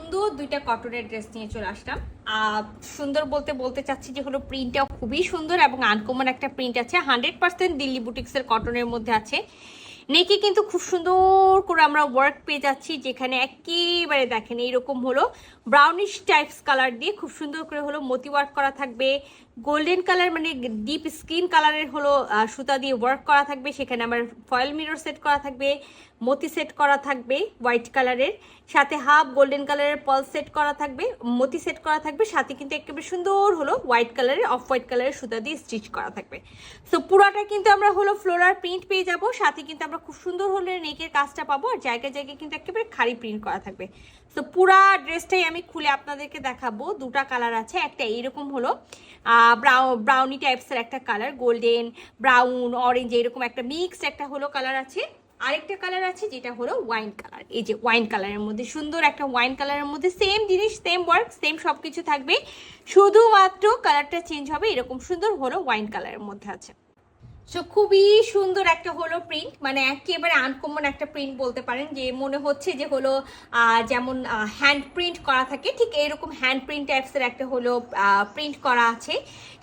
সুন্দর দুইটা কটনের ড্রেস নিয়ে চলে আসলাম। সুন্দর বলতে চাচ্ছি যে হলো প্রিন্টটাও খুবই সুন্দর এবং আনকমন একটা প্রিন্ট আছে। 100% দিল্লি বুটিক্সের কটনের মধ্যে আছে। নেকে কিন্তু খুব সুন্দর করে আমরা ওয়ার্ক পেয়ে যাচ্ছি, যেখানে একেবারে দেখেন এইরকম হলো ব্রাউনিশ টাইপস কালার দিয়ে খুব সুন্দর করে হলো মতি ওয়ার্ক করা থাকবে। গোল্ডেন কালার মানে ডিপ স্কিন কালারের হলো সুতা দিয়ে ওয়ার্ক করা থাকবে। সেখানে আমার ফয়েল মিরর সেট করা থাকবে, মতি সেট করা থাকবে হোয়াইট কালারের, সাথে হাফ গোল্ডেন কালারের পাল সেট করা থাকবে, মতি সেট করা থাকবে, সাথে কিন্তু একেবারে সুন্দর হলো হোয়াইট কালারের অফ হোয়াইট কালারের সুতা দিয়ে স্টিচ করা থাকবে। সো পুরাটা কিন্তু আমরা হলো ফ্লোরাল প্রিন্ট পেয়ে যাব, সাথে কিন্তু আমরা খুব সুন্দর হলে নেকের কাজটা পাবো, আর জায়গায় জায়গায় কিন্তু একেবারে খাড়ি প্রিন্ট করা থাকবে। সো পুরা ড্রেসটাই আমি খুলে আপনাদেরকে দেখাবো। দুটা কালার আছে, একটা এইরকম হলো ব্রাউনি টাইপসের একটা কালার, গোল্ডেন ব্রাউন অরেঞ্জ এরকম একটা মিক্সড একটা হলো কালার আছে। আরেকটা কালার আছে যেটা হলো ওয়াইন কালার। এই যে ওয়াইন কালারের মধ্যে সুন্দর একটা ওয়াইন কালারের মধ্যে সেম জিনিস, সেম ওয়ার্ক, সেম সবকিছু থাকবে, শুধুমাত্র কালারটা চেঞ্জ হবে। এরকম সুন্দর হলো ওয়াইন কালারের মধ্যে আছে। সো খুবই সুন্দর একটা হলো প্রিন্ট, মানে একেবারে আনকমন একটা প্রিন্ট বলতে পারেন, যে মনে হচ্ছে যে হলো যেমন হ্যান্ড প্রিন্ট করা থাকে ঠিক এরকম হ্যান্ড প্রিন্ট টাইপসের একটা হলো প্রিন্ট করা আছে।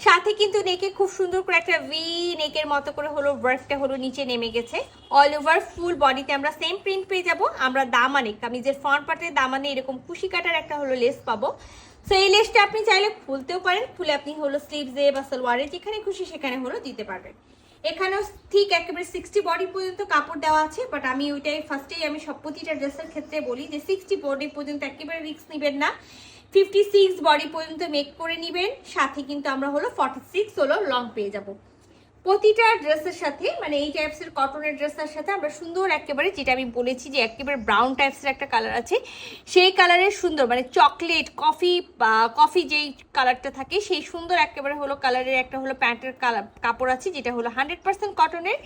সাথে কিন্তু নেকে খুব সুন্দর করে একটা ভি নেকের মতো করে হলো ওয়ার্কটা হলো নিচে নেমে গেছে। অল ওভার ফুল বডিতে আমরা সেম প্রিন্ট পেয়ে যাব। আমরা দামানে কামিজের ফ্রন্ট পার্টের দামানে এরকম কুশি কাটার একটা হলো লেস পাবো। সো এই লেসটা আপনি চাইলে খুলতেও পারেন, খুলে আপনি হলো স্লিভসে বা সালোয়ারে যেখানে খুশি সেখানে হলো দিতে পারবেন। এখানেও ঠিক একেবারে 60 বডি পর্যন্ত কাপড় দেওয়া আছে, বাট আমি ওইটাই ফার্স্টেই আমি সব প্রতিটা ড্রেসের ক্ষেত্রে বলি যে 60 বডি পর্যন্ত একেবারে রিস্ক নেবেন না, 56 বডি পর্যন্ত মেক করে নেবেন। সাথে কিন্তু আমরা হলো 46 হলো লং পেয়ে যাব প্রতিটা ড্রেসের সাথে। মানে এই টাইপসের কটনের ড্রেসের সাথে আমরা সুন্দর একেবারে, যেটা আমি বলেছি যে একেবারে ব্রাউন টাইপসের একটা কালার আছে, সেই কালারের সুন্দর মানে চকলেট কফি যেই কালারটা থাকে সেই সুন্দর একেবারে হলো কালারের একটা হলো প্যান্টের কাপড় আছে, যেটা হলো 100% কটনের।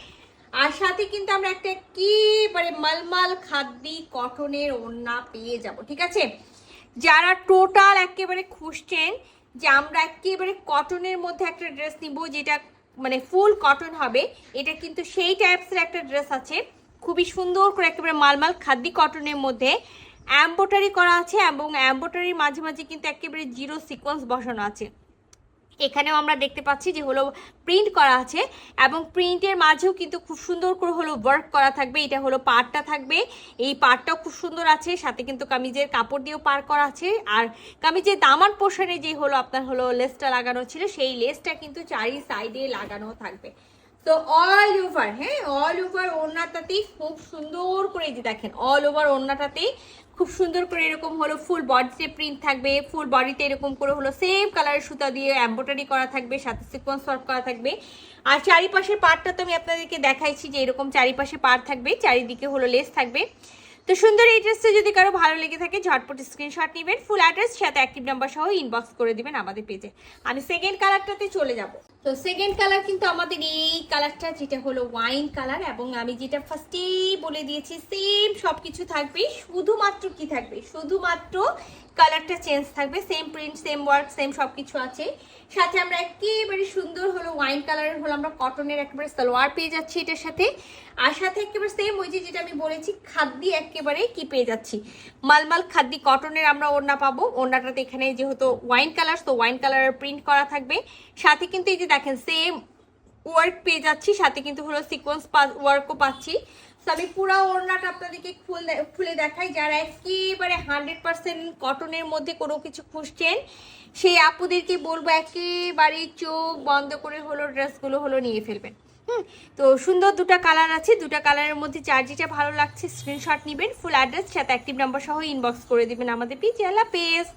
আর সাথে কিন্তু আমরা একটা একেবারে মালমাল খাদ্যি কটনের ওড়না পেয়ে যাব। ঠিক আছে, যারা টোটাল একেবারে খুঁজছেন যে আমরা একেবারে কটনের মধ্যে একটা ড্রেস নিব যেটা মানে ফুল কটন হবে, এটা কিন্তু সেই টাইপসের একটা ড্রেস আছে, খুবই সুন্দর করে একেবারে মালমাল খাদ্যি কটনের মধ্যে এমব্রয়ডারি করা আছে, এবং এমব্রয়ডারির মাঝে মাঝে কিন্তু একেবারে জিরো সিকোয়েন্স বসানো আছে। এখানেও আমরা দেখতে পাচ্ছি যে হলো প্রিন্ট করা আছে, এবং প্রিন্টের মাঝেও কিন্তু খুব সুন্দর করে হলো ওয়ার্ক করা থাকবে। এটা হলো পাড়টা থাকবে, এই পাড়টাও খুব সুন্দর আছে, সাথে কিন্তু কামিজের কাপড় দিয়েও পার করা আছে। আর কামিজের দামান পোর্শনে যে হলো আপনার হলো লেসটা লাগানো ছিল, সেই লেসটা কিন্তু চারি সাইডে লাগানো থাকবে। তো অল ওভার, হ্যাঁ অল ওভার ওড়নাটাতেই খুব সুন্দর করে, যে দেখেন অল ওভার ওড়নাটাতেই খুব সুন্দর করে এরকম হলো ফুল বডিতে প্রিন্ট থাকবে, ফুল বডিতে এরকম করে হলো সেম কালারের সুতা দিয়ে এমব্রয়ডারি করা থাকবে, সাথে সিকোয়েন্স ওয়ার্ক করা থাকবে। আর চারিপাশের পার্টটা তো আমি আপনাদেরকে দেখাইছি যে এরকম চারিপাশে পার্ট থাকবে, চারিদিকে হলো লেস থাকবে। তো সুন্দর এই ড্রেসটা যদি কারো ভালো লেগে থাকে ঝটপট স্ক্রিনশট নেবেন, ফুল অ্যাড্রেস সাথে অ্যাক্টিভ নাম্বার সহ ইনবক্স করে দিবেন আমাদের পেজে। আমি সেকেন্ড কালারটাতে চলে যাব। তো সেকেন্ড কালার কিন্তু আমাদের এই কালারটা, যেটা হলো ওয়াইন কালার, এবং আমি যেটা ফার্স্টেই বলে দিয়েছি সেম সবকিছু থাকবে, শুধুমাত্র কি থাকবে, শুধুমাত্র কালারটা চেঞ্জ থাকবে, same print same work same সবকিছু আছে। সাথে আমরা একেবারে সুন্দর হলো ওয়াইন কালারের হলো আমরা কটনের একেবারে সালোয়ার পেয়ে যাচ্ছি এটার সাথে। আর সাথে একেবারে সেম ওই যে যেটা আমি বলেছি খাদ্যি একেবারে কি পেয়ে যাচ্ছি, মালমাল খাদ্যি কটনের আমরা ওড়না পাবো। ওড়নাটাতে এখানে যেহেতু ওয়াইন কালার, তো ওয়াইন কালারের প্রিন্ট করা থাকবে, সাথে কিন্তু এই যে দেখেন সেম ওয়ার্ক পেয়ে যাচ্ছি, সাথে কিন্তু হলো সিকোয়েন্স ওয়ার্কও পাচ্ছি। তো আমি পুরো ওড়নাটা আপনাদেরকে খুলে দেখাই, যারা একেবারে 100% কটনের মধ্যে কোনো কিছু খুঁজছেন সেই আপুদেরকে বলবো একেবারে চোখ বন্ধ করে হলো ড্রেসগুলো হলো নিয়ে ফেলবেন। তো সুন্দর দুটা কালার আছে, দুটা কালারের মধ্যে যার যেটা ভালো লাগছে স্ক্রিনশট নেবেন, ফুল অ্যাড্রেস সাথে অ্যাক্টিভ নাম্বার সহ ইনবক্স করে দিবেন আমাদের পেজে। আল্লাহ হাফেজ।